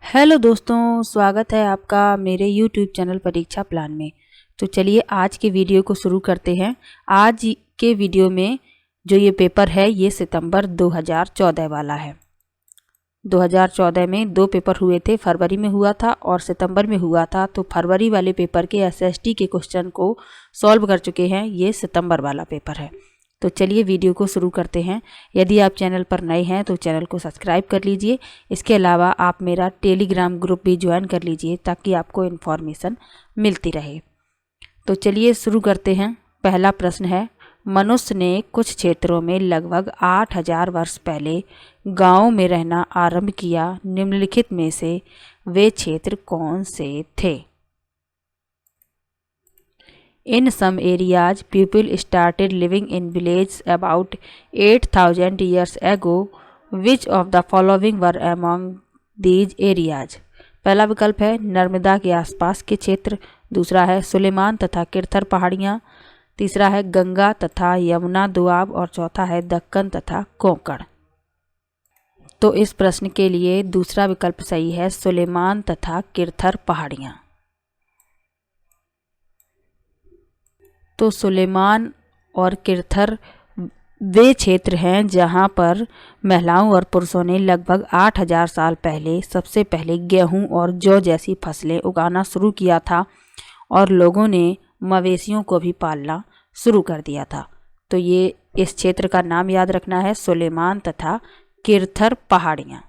Hello दोस्तों, स्वागत है आपका मेरे YouTube चैनल परीक्षा प्लान में। तो चलिए आज के वीडियो को शुरू करते हैं। आज के वीडियो में जो ये पेपर है ये सितंबर 2014 वाला है। 2014 में दो पेपर हुए थे, फरवरी में हुआ था और सितंबर में हुआ था। तो फरवरी वाले पेपर के SST के क्वेश्चन को सॉल्व कर चुके हैं, ये सितंबर वाला पेपर है। तो चलिए वीडियो को शुरू करते हैं। यदि आप चैनल पर नए हैं तो चैनल को सब्सक्राइब कर लीजिए। इसके अलावा आप मेरा टेलीग्राम ग्रुप भी ज्वाइन कर लीजिए ताकि आपको इन्फॉर्मेशन मिलती रहे। तो चलिए शुरू करते हैं। पहला प्रश्न है, मनुष्य ने कुछ क्षेत्रों में लगभग 8000 वर्ष पहले गाँव में रहना आरंभ किया। निम्नलिखित में से वे क्षेत्र कौन से थे? In some areas, people started living in villages about 8000 years ago. Which of the following were among these areas? पहला विकल्प है नर्मदा के आसपास के क्षेत्र, दूसरा है सुलेमान तथा किरथर पहाड़ियाँ, तीसरा है गंगा तथा यमुना दोआब और चौथा है दक्कन तथा कोंकण। तो इस प्रश्न के लिए दूसरा विकल्प सही है, सुलेमान तथा किरथर पहाड़ियाँ। तो सुलेमान और किरथर वे क्षेत्र हैं जहां पर महिलाओं और पुरुषों ने लगभग 8000 साल पहले सबसे पहले गेहूं और जौ जैसी फसलें उगाना शुरू किया था और लोगों ने मवेशियों को भी पालना शुरू कर दिया था। तो ये इस क्षेत्र का नाम याद रखना है, सुलेमान तथा किरथर पहाड़ियाँ।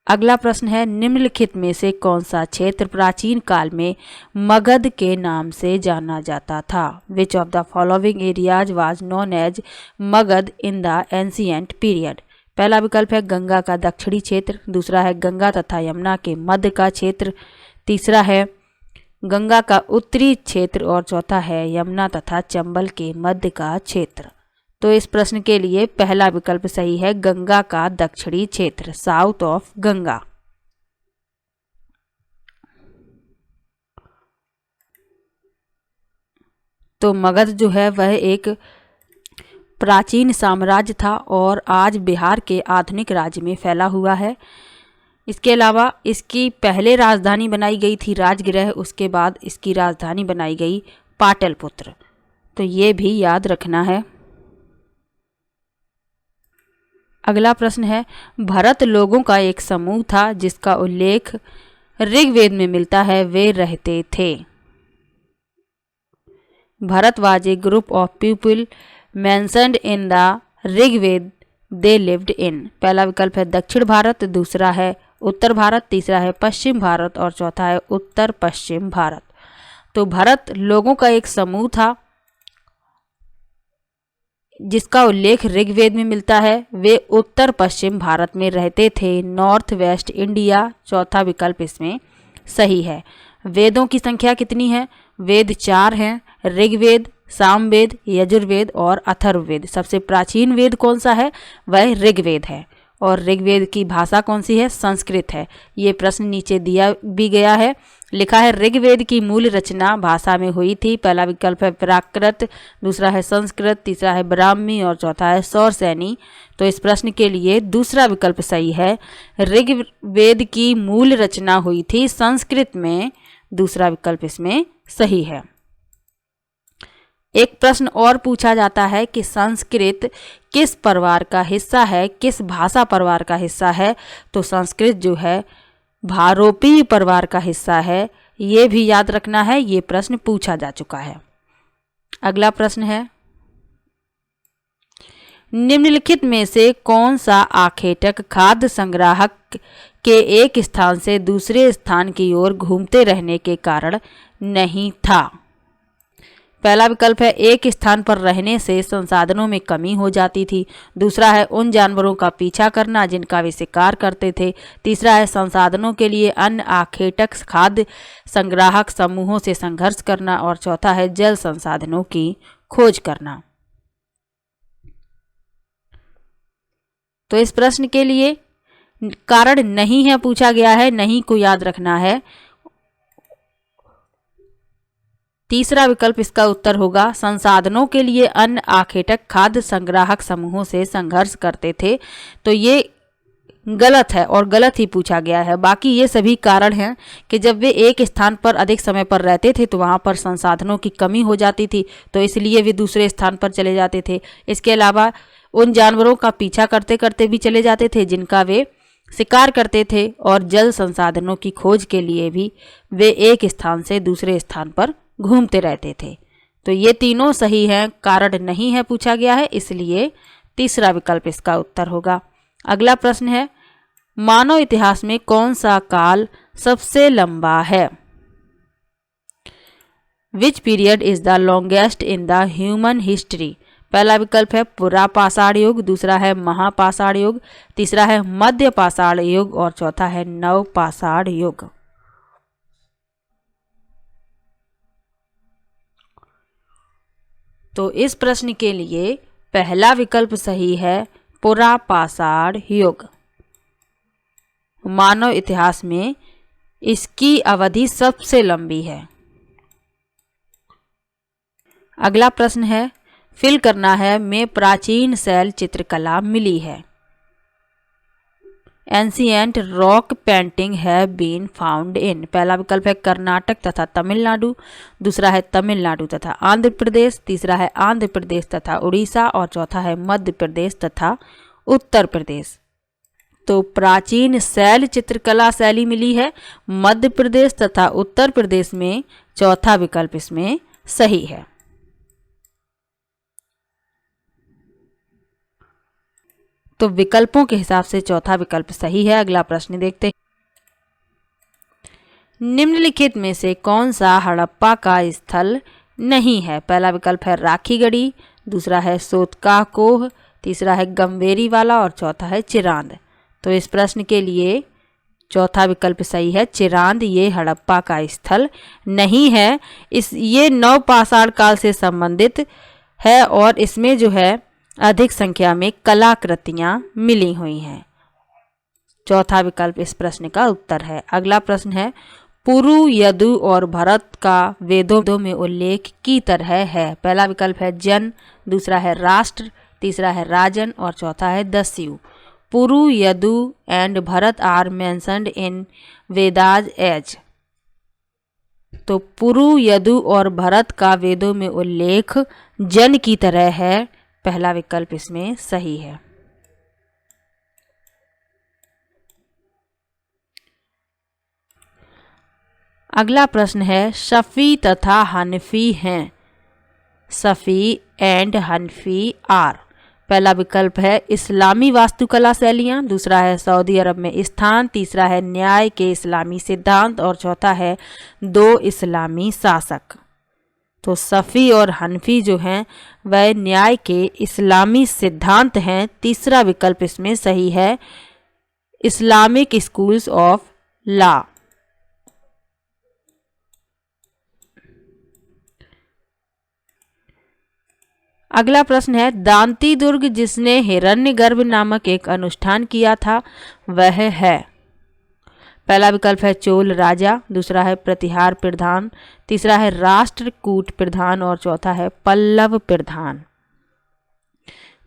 अगला प्रश्न है, निम्नलिखित में से कौन सा क्षेत्र प्राचीन काल में मगध के नाम से जाना जाता था? Which of the following areas was known as Magadha in the ancient period? पहला विकल्प है गंगा का दक्षिणी क्षेत्र, दूसरा है गंगा तथा यमुना के मध्य का क्षेत्र, तीसरा है गंगा का उत्तरी क्षेत्र और चौथा है यमुना तथा चंबल के मध्य का क्षेत्र। तो इस प्रश्न के लिए पहला विकल्प सही है, गंगा का दक्षिणी क्षेत्र, साउथ ऑफ गंगा। तो मगध जो है वह एक प्राचीन साम्राज्य था और आज बिहार के आधुनिक राज्य में फैला हुआ है। इसके अलावा इसकी पहले राजधानी बनाई गई थी राजगृह, उसके बाद इसकी राजधानी बनाई गई पाटलिपुत्र। तो ये भी याद रखना है। अगला प्रश्न है, भरत लोगों का एक समूह था जिसका उल्लेख ऋग्वेद में मिलता है, वे रहते थे। Bharata was a group of people mentioned in the Rigveda they lived in. पहला विकल्प है दक्षिण भारत, दूसरा है उत्तर भारत, तीसरा है पश्चिम भारत और चौथा है उत्तर पश्चिम भारत। तो भरत लोगों का एक समूह था जिसका उल्लेख ऋग्वेद में मिलता है, वे उत्तर पश्चिम भारत में रहते थे, नॉर्थ वेस्ट इंडिया। चौथा विकल्प इसमें सही है। वेदों की संख्या कितनी है? वेद 4 हैं, ऋग्वेद, सामवेद, यजुर्वेद और अथर्ववेद। सबसे प्राचीन वेद कौन सा है? वह ऋग्वेद है। और ऋग्वेद की भाषा कौन सी है? संस्कृत है। ये प्रश्न नीचे दिया भी गया है, लिखा है ऋग्वेद की मूल रचना भाषा में हुई थी। पहला विकल्प है प्राकृत, दूसरा है संस्कृत, तीसरा है ब्राह्मी और चौथा है सौरसैनी। तो इस प्रश्न के लिए दूसरा विकल्प सही है, ऋग्वेद की मूल रचना हुई थी संस्कृत में। दूसरा विकल्प इसमें सही है। एक प्रश्न और पूछा जाता है कि संस्कृत किस परिवार का हिस्सा है, किस भाषा परिवार का हिस्सा है? तो संस्कृत जो है भारोपीय परिवार का हिस्सा है। ये भी याद रखना है, ये प्रश्न पूछा जा चुका है। अगला प्रश्न है, निम्नलिखित में से कौन सा आखेटक खाद्य संग्राहक के एक स्थान से दूसरे स्थान की ओर घूमते रहने के कारण नहीं था? पहला विकल्प है एक स्थान पर रहने से संसाधनों में कमी हो जाती थी, दूसरा है उन जानवरों का पीछा करना जिनका वे शिकार करते थे, तीसरा है संसाधनों के लिए अन्य आखेटक खाद्य संग्राहक समूहों से संघर्ष करना और चौथा है जल संसाधनों की खोज करना। तो इस प्रश्न के लिए कारण नहीं है पूछा गया है, नहीं को याद रखना है। तीसरा विकल्प इसका उत्तर होगा, संसाधनों के लिए अन्य आखेटक खाद्य संग्राहक समूहों से संघर्ष करते थे। तो ये गलत है और गलत ही पूछा गया है। बाकी ये सभी कारण हैं कि जब वे एक स्थान पर अधिक समय पर रहते थे तो वहाँ पर संसाधनों की कमी हो जाती थी, तो इसलिए वे दूसरे स्थान पर चले जाते थे। इसके अलावा उन जानवरों का पीछा करते करते भी चले जाते थे जिनका वे शिकार करते थे, और जल संसाधनों की खोज के लिए भी वे एक स्थान से दूसरे स्थान पर घूमते रहते थे। तो ये तीनों सही हैं, कारण नहीं है पूछा गया है, इसलिए तीसरा विकल्प इसका उत्तर होगा। अगला प्रश्न है, मानव इतिहास में कौन सा काल सबसे लंबा है? Which period is the longest in the human history? पहला विकल्प है पुरापाषाण युग, दूसरा है महापाषाण युग, तीसरा है मध्य पाषाण युग और चौथा है नवपाषाण युग। तो इस प्रश्न के लिए पहला विकल्प सही है, पुरापाषाण युग। मानव इतिहास में इसकी अवधि सबसे लंबी है। अगला प्रश्न है, फिल करना है में प्राचीन शैल चित्रकला मिली है। Ancient rock painting have been found in? पहला विकल्प है कर्नाटक तथा तमिलनाडु, दूसरा है तमिलनाडु तथा आंध्र प्रदेश, तीसरा है आंध्र प्रदेश तथा उड़ीसा और चौथा है मध्य प्रदेश तथा उत्तर प्रदेश। तो प्राचीन शैल चित्रकला शैली मिली है मध्य प्रदेश तथा उत्तर प्रदेश में, चौथा विकल्प इसमें सही है। तो विकल्पों के हिसाब से चौथा विकल्प सही है। अगला प्रश्न देखते हैं, निम्नलिखित में से कौन सा हड़प्पा का स्थल नहीं है? पहला विकल्प है राखीगढ़ी, दूसरा है सोतका कोह, तीसरा है गंवेरी वाला और चौथा है चिरांद। तो इस प्रश्न के लिए चौथा विकल्प सही है, चिरांद ये हड़प्पा का स्थल नहीं है। ये नवपाषाण काल से संबंधित है और इसमें जो है अधिक संख्या में कलाकृतियां मिली हुई हैं। चौथा विकल्प इस प्रश्न का उत्तर है। अगला प्रश्न है, पुरु, यदु और भरत का वेदों में उल्लेख की तरह है? पहला विकल्प है जन, दूसरा है राष्ट्र, तीसरा है राजन और चौथा है दस्यु। Puru, Yadu and Bharat are mentioned in Vedas as. तो पुरु, यदु और भरत का वेदों में उल्लेख जन की तरह है, पहला विकल्प इसमें सही है। अगला प्रश्न है, शफी तथा हनफी हैं? Shafi and Hanafi are? पहला विकल्प है इस्लामी वास्तुकला शैलियाँ, दूसरा है सऊदी अरब में स्थान, तीसरा है न्याय के इस्लामी सिद्धांत और चौथा है दो इस्लामी शासक। तो शफी और हनफी जो हैं वह न्याय के इस्लामी सिद्धांत हैं, तीसरा विकल्प इसमें सही है, इस्लामिक स्कूल्स ऑफ लॉ। अगला प्रश्न है, दांती दुर्ग जिसने हिरण्यगर्भ नामक एक अनुष्ठान किया था वह है? पहला विकल्प है चोल राजा, दूसरा है प्रतिहार प्रधान, तीसरा है राष्ट्रकूट प्रधान और चौथा है पल्लव प्रधान।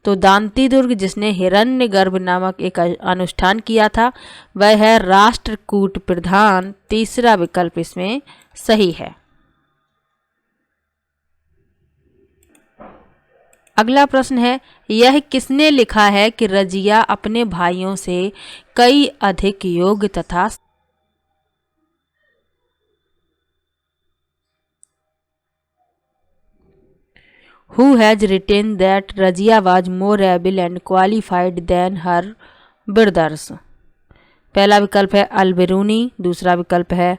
तो दांती दुर्ग जिसने हिरण्यगर्भ नामक एक अनुष्ठान किया था वह है राष्ट्रकूट प्रधान, तीसरा विकल्प इसमें सही है। अगला प्रश्न है, यह किसने लिखा है कि रजिया अपने भाइयों से कई अधिक योग तथा Who has written that Razia was more able and qualified than her brothers? पहला विकल्प है अल-बिरूनी, दूसरा विकल्प है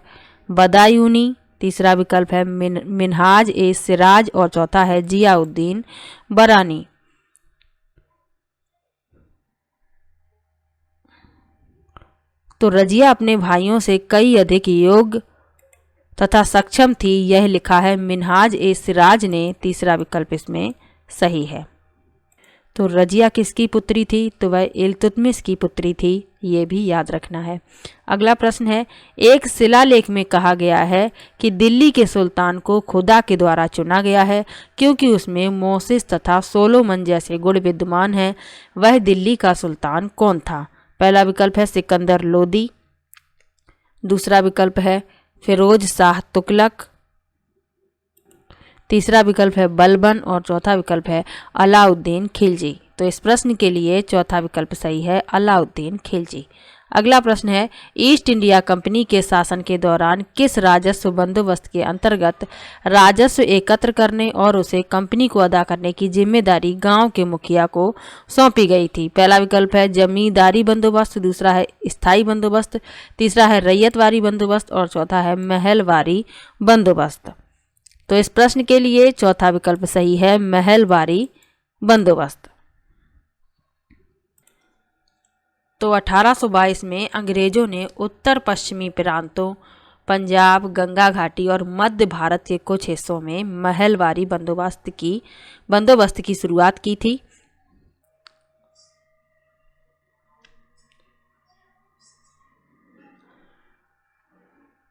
बदायूनी, तीसरा विकल्प है मिनहाज ए सिराज और चौथा है जियाउद्दीन बरानी। तो रजिया अपने भाइयों से कई अधिक योग्य तथा सक्षम थी, यह लिखा है मिनहाज ए सिराज ने, तीसरा विकल्प इसमें सही है। तो रजिया किसकी पुत्री थी? तो वह इल्तुतमिश की पुत्री थी, ये भी याद रखना है। अगला प्रश्न है, एक शिलालेख में कहा गया है कि दिल्ली के सुल्तान को खुदा के द्वारा चुना गया है क्योंकि उसमें मोसेस तथा सोलोमन जैसे गुण विद्यमान हैं। वह दिल्ली का सुल्तान कौन था? पहला विकल्प है सिकंदर लोदी, दूसरा विकल्प है फिरोज शाह तुगलक, तीसरा विकल्प है बलबन और चौथा विकल्प है अलाउद्दीन खिलजी। तो इस प्रश्न के लिए चौथा विकल्प सही है, अलाउद्दीन खिलजी। अगला प्रश्न है, ईस्ट इंडिया कंपनी के शासन के दौरान किस राजस्व बंदोबस्त के अंतर्गत राजस्व एकत्र करने और उसे कंपनी को अदा करने की जिम्मेदारी गांव के मुखिया को सौंपी गई थी? पहला विकल्प है जमींदारी बंदोबस्त, दूसरा है स्थायी बंदोबस्त, तीसरा है रैयतवारी बंदोबस्त और चौथा है महलवारी बंदोबस्त। तो इस प्रश्न के लिए चौथा विकल्प सही है, महलवारी बंदोबस्त। तो 1822 में अंग्रेजों ने उत्तर पश्चिमी प्रांतों, पंजाब, गंगा घाटी और मध्य भारत के कुछ हिस्सों में महलवारी बंदोबस्त की शुरुआत की थी।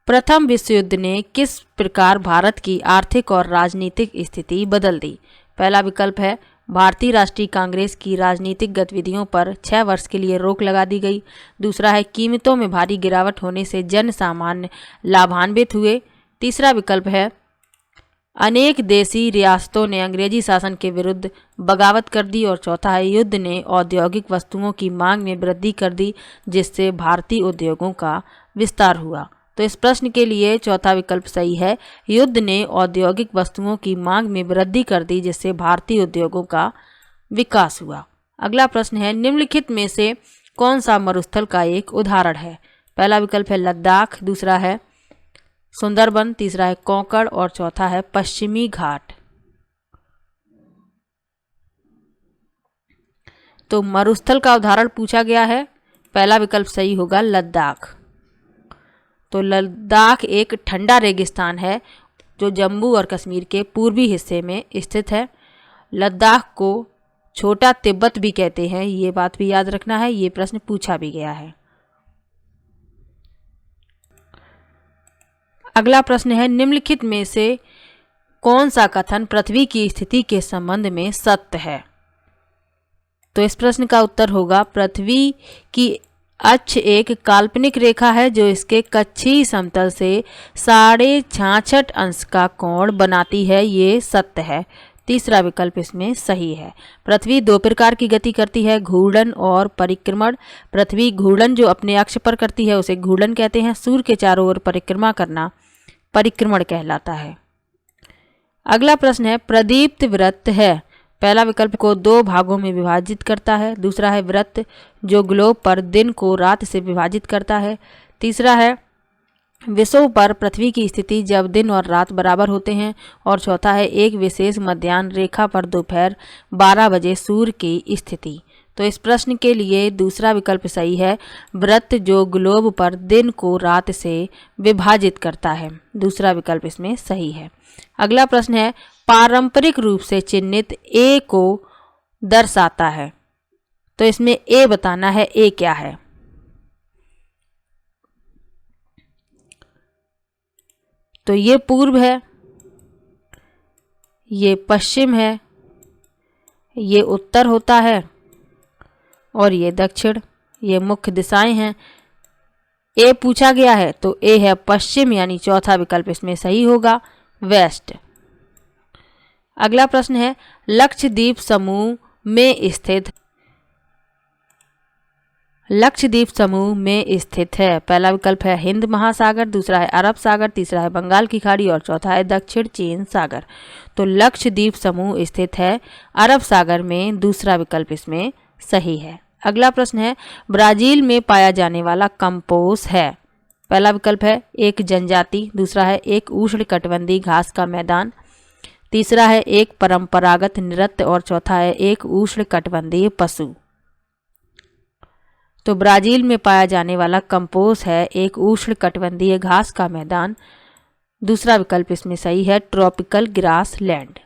प्रथम विश्व युद्ध ने किस प्रकार भारत की आर्थिक और राजनीतिक स्थिति बदल दी? पहला विकल्प है भारतीय राष्ट्रीय कांग्रेस की राजनीतिक गतिविधियों पर 6 वर्ष के लिए रोक लगा दी गई, दूसरा है कीमतों में भारी गिरावट होने से जन सामान्य लाभान्वित हुए, तीसरा विकल्प है अनेक देशी रियासतों ने अंग्रेजी शासन के विरुद्ध बगावत कर दी और चौथा है युद्ध ने औद्योगिक वस्तुओं की मांग में वृद्धि कर दी जिससे भारतीय उद्योगों का विस्तार हुआ। तो इस प्रश्न के लिए चौथा विकल्प सही है, युद्ध ने औद्योगिक वस्तुओं की मांग में वृद्धि कर दी जिससे भारतीय उद्योगों का विकास हुआ। अगला प्रश्न है, निम्नलिखित में से कौन सा मरुस्थल का एक उदाहरण है? पहला विकल्प है लद्दाख, दूसरा है सुंदरबन, तीसरा है कोंकण और चौथा है पश्चिमी घाट। तो मरुस्थल का उदाहरण पूछा गया है, पहला विकल्प सही होगा लद्दाख। तो लद्दाख एक ठंडा रेगिस्तान है जो जम्मू और कश्मीर के पूर्वी हिस्से में स्थित है। लद्दाख को छोटा तिब्बत भी कहते हैं, ये बात भी याद रखना है, ये प्रश्न पूछा भी गया है। अगला प्रश्न है, निम्नलिखित में से कौन सा कथन पृथ्वी की स्थिति के संबंध में सत्य है? तो इस प्रश्न का उत्तर होगा पृथ्वी की अक्ष एक काल्पनिक रेखा है जो इसके कक्षीय समतल से 66.5 अंश का कोण बनाती है, ये सत्य है। तीसरा विकल्प इसमें सही है। पृथ्वी 2 प्रकार की गति करती है, घूर्णन और परिक्रमण। पृथ्वी घूर्णन जो अपने अक्ष पर करती है उसे घूर्णन कहते हैं, सूर्य के चारों ओर परिक्रमा करना परिक्रमण कहलाता है। अगला प्रश्न है, प्रदीप्त वृत्त है। पहला विकल्प को 2 भागों में विभाजित करता है, दूसरा है वृत्त जो ग्लोब पर दिन को रात से विभाजित करता है, तीसरा है विषुव पर पृथ्वी की स्थिति जब दिन और रात बराबर होते हैं और चौथा है एक विशेष मध्याह्न रेखा पर दोपहर 12 बजे सूर्य की स्थिति। तो इस प्रश्न के लिए दूसरा विकल्प सही है, वृत्त जो ग्लोब पर दिन को रात से विभाजित करता है, दूसरा विकल्प इसमें सही है। अगला प्रश्न है, पारंपरिक रूप से चिन्हित ए को दर्शाता है। तो इसमें ए बताना है, ए क्या है? तो ये पूर्व है, ये पश्चिम है, ये उत्तर होता है और ये दक्षिण, ये मुख्य दिशाएं हैं। ए पूछा गया है तो ए है पश्चिम, यानी चौथा विकल्प इसमें सही होगा, वेस्ट। अगला प्रश्न है, लक्षद्वीप समूह में स्थित है। पहला विकल्प है हिंद महासागर, दूसरा है अरब सागर, तीसरा है बंगाल की खाड़ी और चौथा है दक्षिण चीन सागर। तो लक्षद्वीप समूह स्थित है अरब सागर में, दूसरा विकल्प इसमें सही है। अगला प्रश्न है, ब्राजील में पाया जाने वाला कंपोस है। पहला विकल्प है एक जनजाति, दूसरा है एक उष्णकटिबंधीय घास का मैदान, तीसरा है एक परंपरागत नृत्य और चौथा है एक उष्णकटिबंधीय पशु। तो ब्राजील में पाया जाने वाला कंपोस है एक उष्णकटिबंधीय घास का मैदान, दूसरा विकल्प इसमें सही है, ट्रॉपिकल ग्रास लैंड।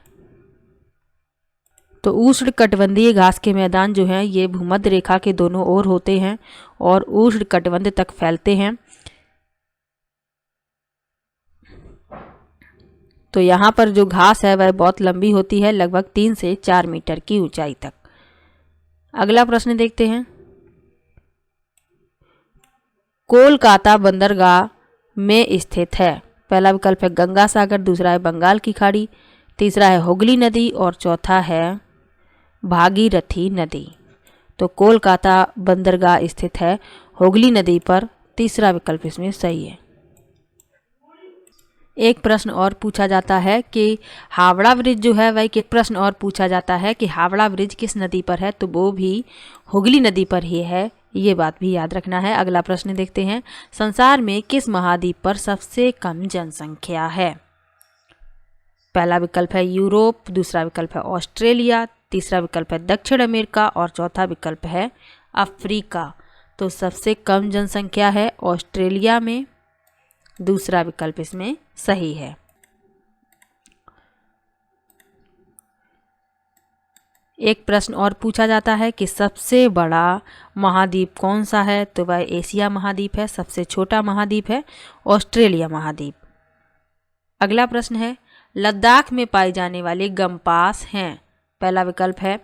तो उष्णकटिबंधीय घास के मैदान जो हैं ये भूमध्य रेखा के दोनों ओर होते हैं और उष्णकटिबंध तक फैलते हैं। तो यहाँ पर जो घास है वह बहुत लंबी होती है, लगभग 3 से 4 मीटर की ऊंचाई तक। अगला प्रश्न देखते हैं, कोलकाता बंदरगाह में स्थित है? पहला विकल्प है गंगा सागर, दूसरा है बंगाल की खाड़ी, तीसरा है हुगली नदी और चौथा है भागीरथी नदी। तो कोलकाता बंदरगाह स्थित है हुगली नदी पर, तीसरा विकल्प इसमें सही है। एक प्रश्न और पूछा जाता है कि हावड़ा ब्रिज जो है वह प्रश्न और पूछा जाता है कि हावड़ा ब्रिज किस नदी पर है? तो वो भी हुगली नदी पर ही है, ये बात भी याद रखना है। अगला प्रश्न देखते हैं, संसार में किस महाद्वीप पर सबसे कम जनसंख्या है? पहला विकल्प है यूरोप, दूसरा विकल्प है ऑस्ट्रेलिया, तीसरा विकल्प है दक्षिण अमेरिका और चौथा विकल्प है अफ्रीका। तो सबसे कम जनसंख्या है ऑस्ट्रेलिया में, दूसरा विकल्प इसमें सही है। एक प्रश्न और पूछा जाता है कि सबसे बड़ा महाद्वीप कौन सा है? तो वह एशिया महाद्वीप है। सबसे छोटा महाद्वीप है ऑस्ट्रेलिया महाद्वीप। अगला प्रश्न है, लद्दाख में पाए जाने वाले गंपास हैं? पहला विकल्प है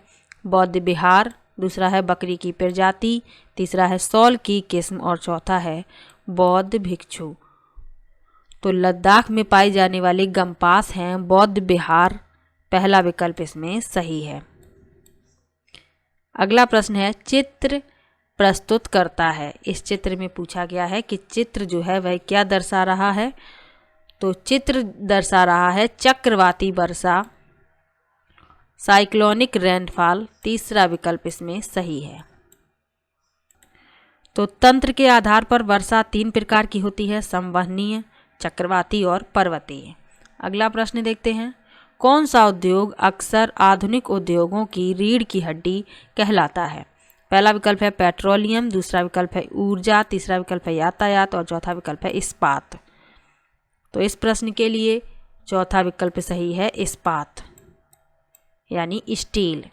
बौद्ध विहार, दूसरा है बकरी की प्रजाति, तीसरा है सौल की किस्म और चौथा है बौद्ध भिक्षु। तो लद्दाख में पाए जाने वाले गंपास हैं बौद्ध विहार, पहला विकल्प इसमें सही है। अगला प्रश्न है, चित्र प्रस्तुत करता है? इस चित्र में पूछा गया है कि चित्र जो है वह क्या दर्शा रहा है? तो चित्र दर्शा रहा है चक्रवाती वर्षा, साइक्लोनिक रेनफॉल, तीसरा विकल्प इसमें सही है। तो तंत्र के आधार पर वर्षा 3 प्रकार की होती है, संवहनीय, चक्रवाती और पर्वतीय। अगला प्रश्न देखते हैं, कौन सा उद्योग अक्सर आधुनिक उद्योगों की रीढ़ की हड्डी कहलाता है? पहला विकल्प है पेट्रोलियम, दूसरा विकल्प है ऊर्जा, तीसरा विकल्प है यातायात और चौथा विकल्प है इस्पात। तो इस प्रश्न के लिए चौथा विकल्प सही है, इस्पात यानी स्टील।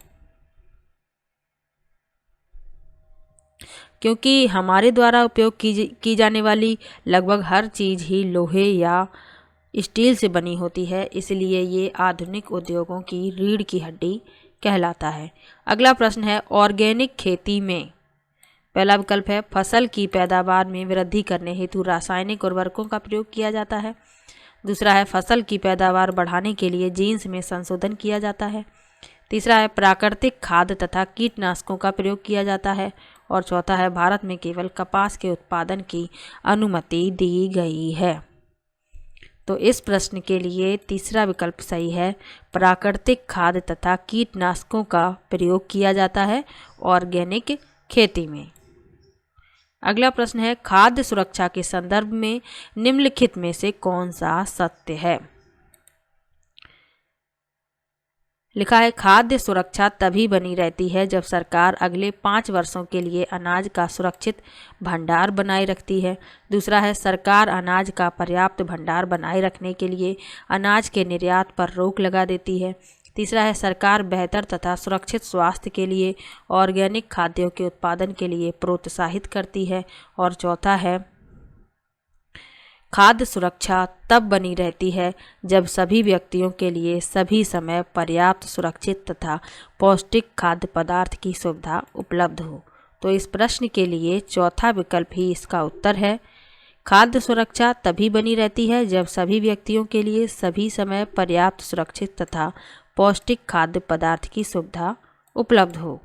क्योंकि हमारे द्वारा उपयोग की जाने वाली लगभग हर चीज़ ही लोहे या स्टील से बनी होती है, इसलिए ये आधुनिक उद्योगों की रीढ़ की हड्डी कहलाता है। अगला प्रश्न है, ऑर्गेनिक खेती में? पहला विकल्प है फसल की पैदावार में वृद्धि करने हेतु रासायनिक उर्वरकों का प्रयोग किया जाता है, दूसरा है फसल की पैदावार बढ़ाने के लिए जीन्स में संशोधन किया जाता है, तीसरा है प्राकृतिक खाद तथा कीटनाशकों का प्रयोग किया जाता है और चौथा है भारत में केवल कपास के उत्पादन की अनुमति दी गई है। तो इस प्रश्न के लिए तीसरा विकल्प सही है, प्राकृतिक खाद तथा कीटनाशकों का प्रयोग किया जाता है ऑर्गेनिक खेती में। अगला प्रश्न है, खाद्य सुरक्षा के संदर्भ में निम्नलिखित में से कौन सा सत्य है? लिखा है, खाद्य सुरक्षा तभी बनी रहती है जब सरकार अगले 5 वर्षों के लिए अनाज का सुरक्षित भंडार बनाए रखती है। दूसरा है, सरकार अनाज का पर्याप्त भंडार बनाए रखने के लिए अनाज के निर्यात पर रोक लगा देती है। तीसरा है, सरकार बेहतर तथा सुरक्षित स्वास्थ्य के लिए ऑर्गेनिक खाद्यों के उत्पादन के लिए प्रोत्साहित करती है और चौथा है, खाद्य सुरक्षा तब बनी रहती है जब सभी व्यक्तियों के लिए सभी समय पर्याप्त सुरक्षित तथा पौष्टिक खाद्य पदार्थ की सुविधा उपलब्ध हो। तो इस प्रश्न के लिए चौथा विकल्प ही इसका उत्तर है, खाद्य सुरक्षा तभी बनी रहती है जब सभी व्यक्तियों के लिए सभी समय पर्याप्त सुरक्षित तथा पौष्टिक खाद्य पदार्थ की सुविधा उपलब्ध हो।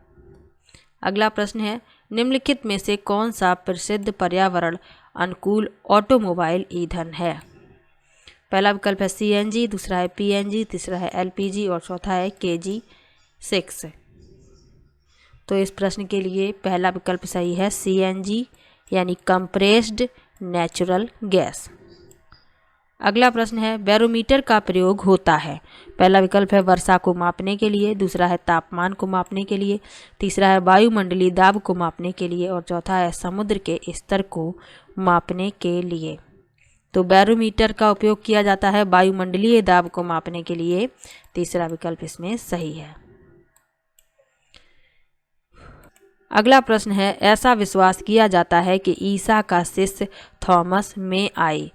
अगला प्रश्न है, निम्नलिखित में से कौन सा प्रसिद्ध पर्यावरण अनुकूल ऑटोमोबाइल ईंधन है? पहला विकल्प है CNG, दूसरा है PNG, तीसरा है LPG और चौथा है KG6। तो इस प्रश्न के लिए पहला विकल्प सही है, CNG यानी कंप्रेस्ड नेचुरल गैस। अगला प्रश्न है, बैरोमीटर का प्रयोग होता है? पहला विकल्प है वर्षा को मापने के लिए, दूसरा है तापमान को मापने के लिए, तीसरा है वायुमंडलीय दाब को मापने के लिए और चौथा है समुद्र के स्तर को मापने के लिए। तो बैरोमीटर का उपयोग किया जाता है वायुमंडलीय दाब को मापने के लिए, तीसरा विकल्प इसमें सही है। अगला प्रश्न है, ऐसा विश्वास किया जाता है कि ईसा का शिष्य थॉमस में आई?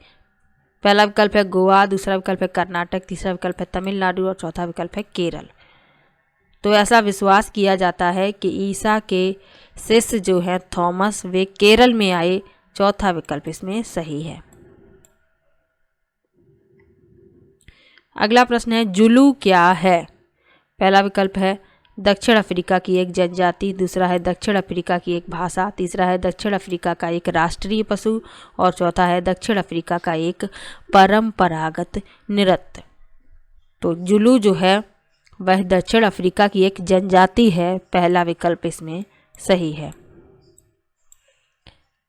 पहला विकल्प है गोवा, दूसरा विकल्प है कर्नाटक, तीसरा विकल्प है तमिलनाडु और चौथा विकल्प है केरल। तो ऐसा विश्वास किया जाता है कि ईसा के शिष्य जो हैं थॉमस वे केरल में आए, चौथा विकल्प इसमें सही है। अगला प्रश्न है जुलू क्या है? पहला विकल्प है दक्षिण अफ्रीका की एक जनजाति, दूसरा है दक्षिण अफ्रीका की एक भाषा, तीसरा है दक्षिण अफ्रीका का एक राष्ट्रीय पशु और चौथा है दक्षिण अफ्रीका का एक परंपरागत नृत्य। तो जुलू जो है वह दक्षिण अफ्रीका की एक जनजाति है। पहला विकल्प इसमें सही है।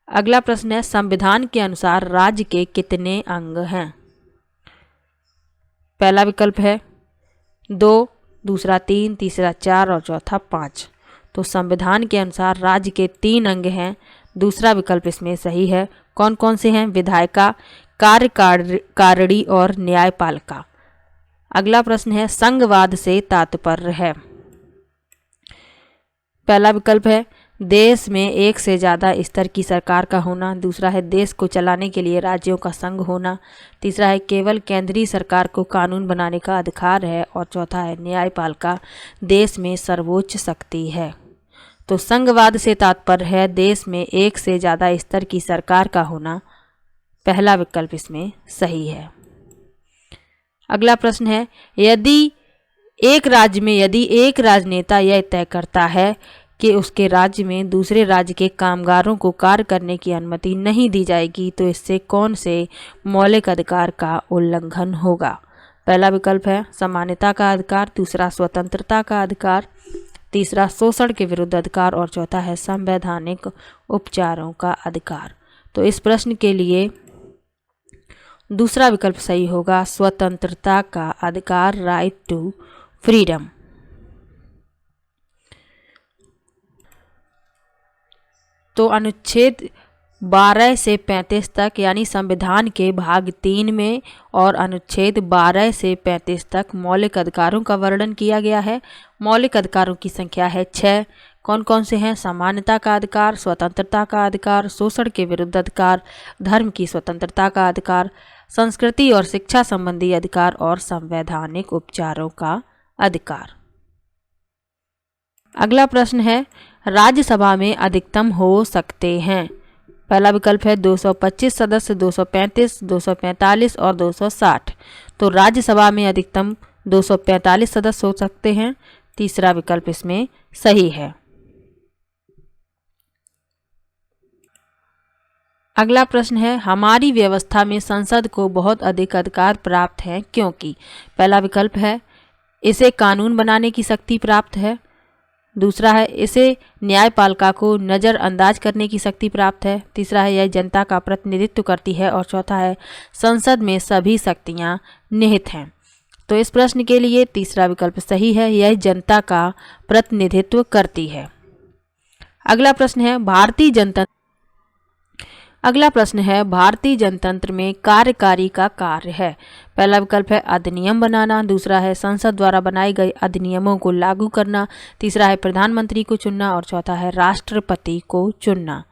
अगला प्रश्न है संविधान के अनुसार राज्य के कितने अंग हैं? पहला विकल्प है 2, दूसरा 3, तीसरा 4 और चौथा 5। तो संविधान के अनुसार राज्य के 3 अंग हैं। दूसरा विकल्प इसमें सही है। कौन कौन से हैं? विधायिका, कार्यकारिणी और न्यायपालिका। अगला प्रश्न है संघवाद से तात्पर्य है। पहला विकल्प है देश में एक से ज़्यादा स्तर की सरकार का होना, दूसरा है देश को चलाने के लिए राज्यों का संघ होना, तीसरा है केवल केंद्रीय सरकार को कानून बनाने का अधिकार है और चौथा है न्यायपालिका देश में सर्वोच्च शक्ति है। तो संघवाद से तात्पर्य है देश में एक से ज़्यादा स्तर की सरकार का होना। पहला विकल्प इसमें सही है। अगला प्रश्न है यदि एक राजनेता यह तय करता है कि उसके राज्य में दूसरे राज्य के कामगारों को कार्य करने की अनुमति नहीं दी जाएगी तो इससे कौन से मौलिक अधिकार का उल्लंघन होगा? पहला विकल्प है समानता का अधिकार, दूसरा स्वतंत्रता का अधिकार, तीसरा शोषण के विरुद्ध अधिकार और चौथा है संवैधानिक उपचारों का अधिकार। तो इस प्रश्न के लिए दूसरा विकल्प सही होगा, स्वतंत्रता का अधिकार, राइट टू फ्रीडम। तो अनुच्छेद 12 से 35 तक यानी संविधान के भाग 3 में और अनुच्छेद 12 से 35 तक मौलिक अधिकारों का वर्णन किया गया है। मौलिक अधिकारों की संख्या है 6। कौन कौन से हैं? समानता का अधिकार, स्वतंत्रता का अधिकार, शोषण के विरुद्ध अधिकार, धर्म की स्वतंत्रता का अधिकार, संस्कृति और शिक्षा संबंधी अधिकार और संवैधानिक उपचारों का अधिकार। अगला प्रश्न है राज्यसभा में अधिकतम हो सकते हैं। पहला विकल्प है 225 सदस्य, 235, 245 और 260। तो राज्यसभा में अधिकतम 245 सदस्य हो सकते हैं। तीसरा विकल्प इसमें सही है। अगला प्रश्न है हमारी व्यवस्था में संसद को बहुत अधिक अधिकार प्राप्त हैं क्योंकि? पहला विकल्प है इसे कानून बनाने की शक्ति प्राप्त है, दूसरा है इसे न्यायपालिका को नज़रअंदाज करने की शक्ति प्राप्त है, तीसरा है यह जनता का प्रतिनिधित्व करती है और चौथा है संसद में सभी शक्तियां निहित हैं। तो इस प्रश्न के लिए तीसरा विकल्प सही है, यह जनता का प्रतिनिधित्व करती है। अगला प्रश्न है भारतीय जनतंत्र में कार्यकारी का कार्य है। पहला विकल्प है अधिनियम बनाना, दूसरा है संसद द्वारा बनाए गए अधिनियमों को लागू करना, तीसरा है प्रधानमंत्री को चुनना और चौथा है राष्ट्रपति को चुनना।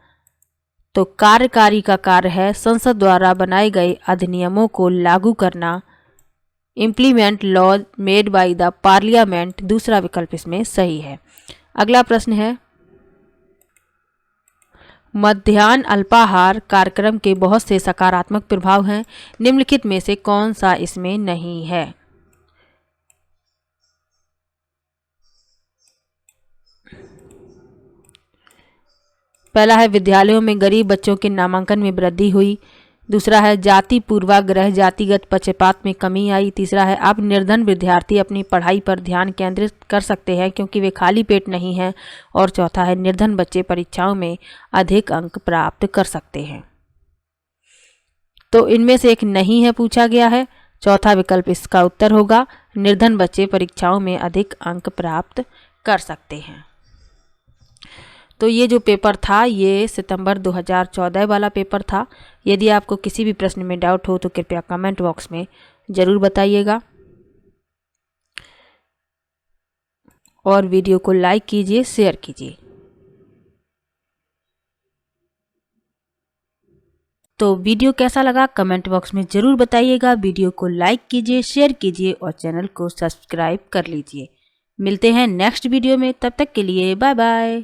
तो कार्यकारी का कार्य है संसद द्वारा बनाए गए अधिनियमों को लागू करना, implement law made by the parliament. दूसरा विकल्प इसमें सही है। अगला प्रश्न है मध्याह्न अल्पाहार कार्यक्रम के बहुत से सकारात्मक प्रभाव हैं, निम्नलिखित में से कौन सा इसमें नहीं है? पहला है विद्यालयों में गरीब बच्चों के नामांकन में वृद्धि हुई, दूसरा है जाति पूर्वाग्रह जातिगत पक्षपात में कमी आई, तीसरा है अब निर्धन विद्यार्थी अपनी पढ़ाई पर ध्यान केंद्रित कर सकते हैं क्योंकि वे खाली पेट नहीं हैं और चौथा है निर्धन बच्चे परीक्षाओं में अधिक अंक प्राप्त कर सकते हैं। तो इनमें से एक नहीं है पूछा गया है, चौथा विकल्प इसका उत्तर होगा, निर्धन बच्चे परीक्षाओं में अधिक अंक प्राप्त कर सकते हैं। तो ये जो पेपर था ये सितंबर 2014 वाला पेपर था। यदि आपको किसी भी प्रश्न में डाउट हो तो कृपया कमेंट बॉक्स में ज़रूर बताइएगा और वीडियो को लाइक कीजिए, शेयर कीजिए। तो वीडियो कैसा लगा कमेंट बॉक्स में ज़रूर बताइएगा। वीडियो को लाइक कीजिए, शेयर कीजिए और चैनल को सब्सक्राइब कर लीजिए। मिलते हैं नेक्स्ट वीडियो में, तब तक के लिए बाय बाय।